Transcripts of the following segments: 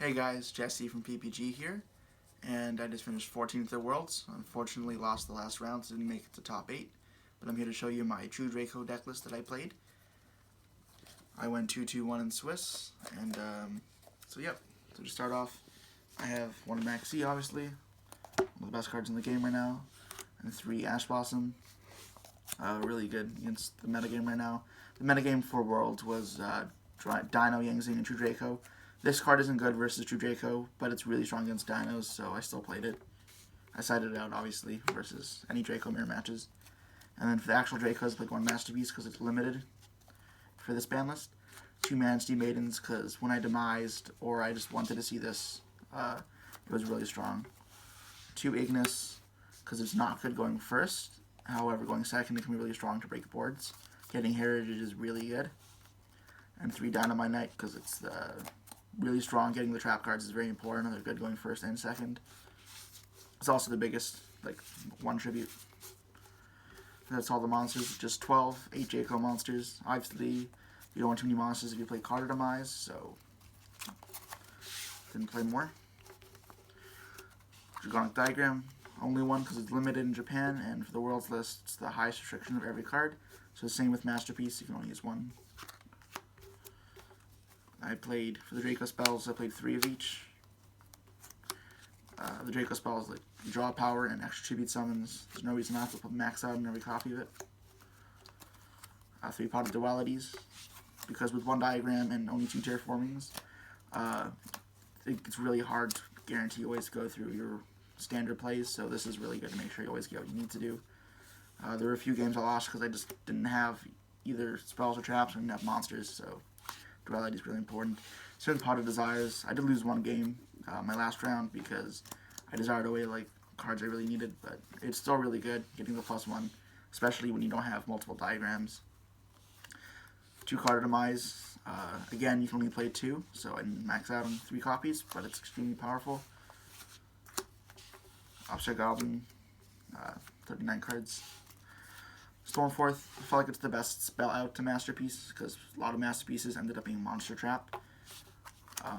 Hey guys, Jesse from PPG here, and I just finished 14th at Worlds. Unfortunately lost the last round, so didn't make it to top 8, but I'm here to show you my true Draco deck list that I played. I went 2-2-1 in Swiss, and so to start off, I have one Maxi, obviously, one of the best cards in the game right now, and 3 Ash Blossom, really good against the metagame right now. The metagame for Worlds was Dino, Yangzing, and True Draco. This card isn't good versus True Draco, but it's really strong against Dinos, so I still played it. I sided it out, obviously, versus any Draco mirror matches. And then for the actual Dracos, I played one Masterpiece because it's limited for this ban list. 2 Majesty Maidens because when I demised, or I just wanted to see this, it was really strong. 2 Ignis because it's not good going first. However, going second, it can be really strong to break boards. Getting Heritage is really good. And 3 Dynamite Knight because it's really strong. Getting the trap cards is very important. They're good going first and second. It's also the biggest, like, 1 tribute. That's all the monsters, just 12, 8 Draco monsters. Obviously, you don't want too many monsters if you play card demise, so didn't play more. Dragonic Diagram, only one because it's limited in Japan, and for the World's list, it's the highest restriction of every card. So same with Masterpiece, you can only use 1. I played, for the Draco spells, I played 3 of each. The Draco spells, like, draw power and extra tribute summons. There's no reason not to put max out in every copy of it. 3 Potted Dualities, because with 1 diagram and only 2 terraformings, it's really hard to guarantee you always go through your standard plays, so this is really good to make sure you always get what you need to do. There were a few games I lost because I just didn't have either spells or traps, or didn't have monsters, so Duality is really important. Certain Potted Desires, I did lose 1 game my last round because I desired away like cards I really needed, but it's still really good getting the +1, especially when you don't have multiple diagrams. 2 Card Demise, again you can only play 2, so I didn't max out on 3 copies, but it's extremely powerful. Upstart Goblin, 39 cards. Stormforth, I felt like it's the best spell out to Masterpiece because a lot of Masterpieces ended up being Monster Trap.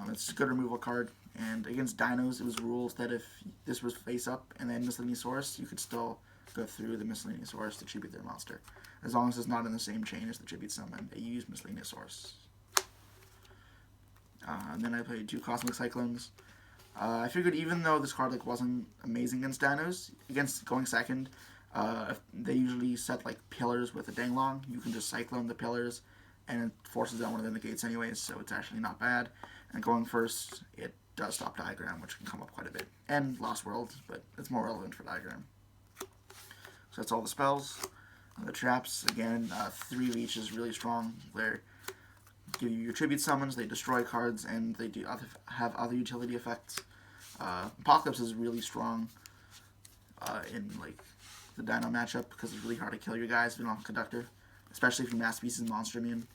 It's a good removal card, and against Dinos, it was rules that if this was face up and then Miscellaneous Source, you could still go through the Miscellaneous Source to tribute their monster, as long as it's not in the same chain as the tribute summon. You use Miscellaneous Source. And then I played 2 Cosmic Cyclones. I figured even though this card wasn't amazing against Dinos, against going second, they usually set like pillars with a Danglong. You can just Cyclone the pillars, and it forces down one of the negates anyways, so it's actually not bad. And going first, it does stop Diagram, which can come up quite a bit. And Lost World, but it's more relevant for Diagram. So that's all the spells. The traps, again, 3 of each is really strong. They give you your tribute summons, they destroy cards, and they do have other utility effects. Apocalypse is really strong in like the Dino matchup because it's really hard to kill your guys if you don't have a Conductor, especially if your Masterpiece is monster immune.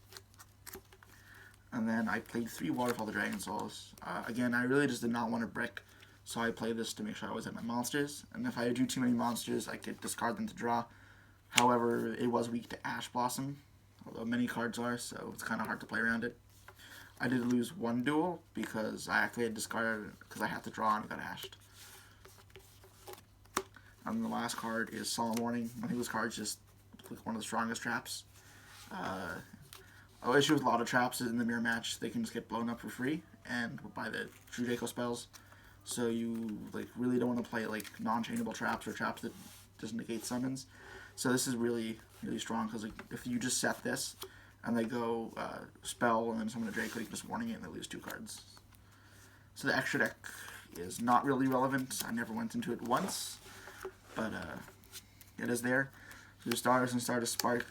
And then I played 3 Waterfall the Dragon Souls. Again, I really just did not want to brick, so I played this to make sure I always had my monsters. And if I drew too many monsters, I could discard them to draw. However, it was weak to Ash Blossom, although many cards are, so it's kind of hard to play around it. I did lose 1 duel because I actually had discarded because I had to draw and it got ashed. And the last card is Solemn Warning. I think this card's just like one of the strongest traps. The issue with a lot of traps is in the mirror match, they can just get blown up for free and by the True Draco spells. So you like really don't want to play like non-chainable traps or traps that just negate summons. So this is really, really strong because like, if you just set this and they go spell and then summon a Draco, you can just warning it and they lose 2 cards. So the extra deck is not really relevant. I never went into it once, but it is there. So your Stars and Stardust Spark,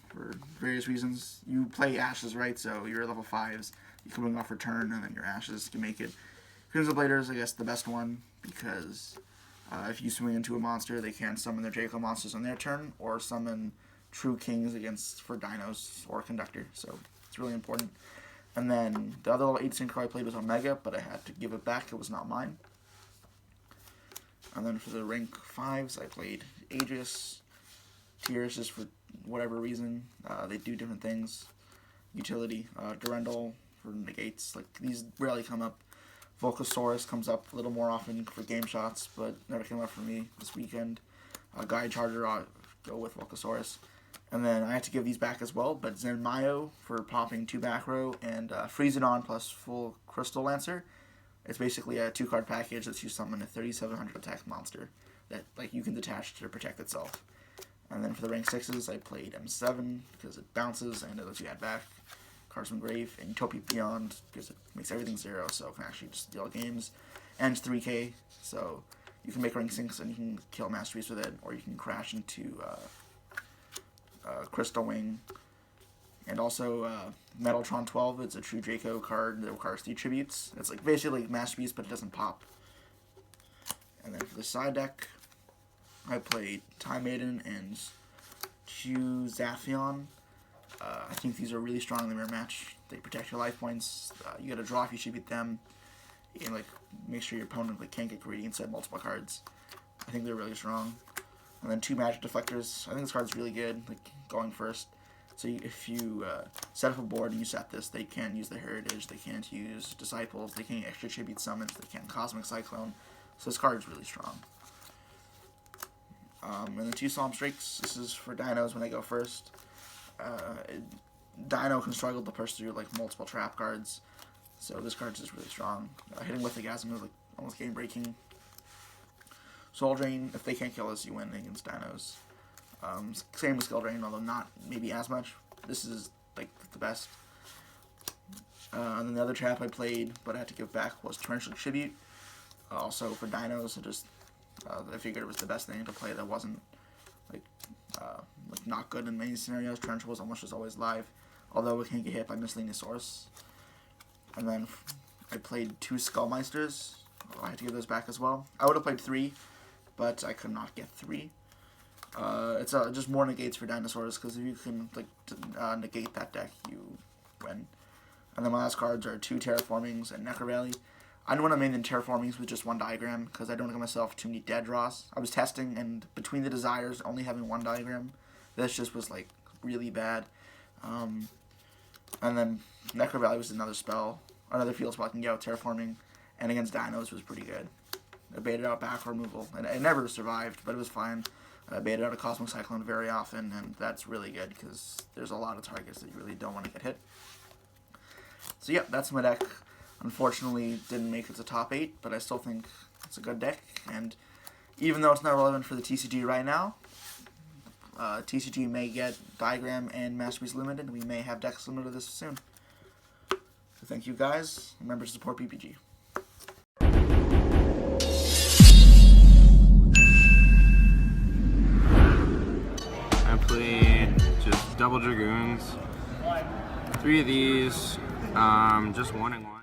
for various reasons. You play Ashes, right? So your level 5s, you can bring off Return, and then your Ashes can make it. Crimson Bladers, I guess, the best one, because if you swing into a monster, they can summon their Draco monsters on their turn, or summon True Kings for Dinos or Conductor, so it's really important. And then the other little 8 synchro I played was Omega, but I had to give it back, it was not mine. And then for the rank 5s, I played Aegis, Tears, just for whatever reason. They do different things. Utility, Durendal for negates, like these rarely come up. Volcasaurus comes up a little more often for game shots, but never came up for me this weekend. Guide Charger, I'll go with Volcasaurus. And then I had to give these back as well, but Zenmayo for popping 2 back row, and Freezedon plus full Crystal Lancer. It's basically a 2-card package that's used to summon a 3700 attack monster that you can detach to protect itself. And then for the rank 6s, I played M7 because it bounces and it lets you add back cards from Grave, and Utopia Beyond because it makes everything 0, so it can actually just deal games. And it's 3k, so you can make rank 6 and you can kill Masterpiece with it, or you can crash into Crystal Wing. And also Metaltron 12, it's a true Draco card that requires 3 tributes. It's like basically like Masterpiece, but it doesn't pop. And then for the side deck, I played Time Maiden and Q Zaphion. I think these are really strong in the mirror match. They protect your life points. You get a draw if you tribute them. You can make sure your opponent can't get greedy and set multiple cards. I think they're really strong. And then 2 magic deflectors. I think this card's really good, going first. So if you set up a board and you set this, they can't use the Heritage, they can't use Disciples, they can't extra tribute summons, they can't Cosmic Cyclone. So this card is really strong. And then 2 Psalm Strakes. This is for dinos when they go first. Dino can struggle to push through multiple trap cards, so this card's just really strong. Hitting with the Gasm is almost game breaking. Soul Drain, if they can't kill us, you win against dinos. Same with Skill Drain, although not maybe as much. This is the best. And then the other trap I played, but I had to give back, was Torrential Tribute. Also for dinos, I figured it was the best thing to play that wasn't not good in many scenarios. Torrential was almost just always live, although it can get hit by Miscellaneousaurus. And then I played 2 Skullmeisters. I had to give those back as well. I would have played 3, but I could not get 3. It's just more negates for dinosaurs, because if you can negate that deck, you win. And then my last cards are 2 Terraformings and Necro Valley. I don't want to main in Terraformings with just 1 diagram, because I don't give myself too many dead draws. I was testing, and between the desires, only having 1 diagram, this just was really bad. And then Necro Valley was another spell, another field spell I can get out Terraforming, and against dinos was pretty good. I baited out back removal, and it never survived, but it was fine. I baited out a Cosmic Cyclone very often, and that's really good, because there's a lot of targets that you really don't want to get hit. So yeah, that's my deck. Unfortunately, didn't make it to top 8, but I still think it's a good deck, and even though it's not relevant for the TCG right now, TCG may get Diagram and Masterpiece Limited, and we may have decks limited to this soon. So thank you guys. Remember to support PPG. I played just double Dragoons, 3 of these, just 1 and 1.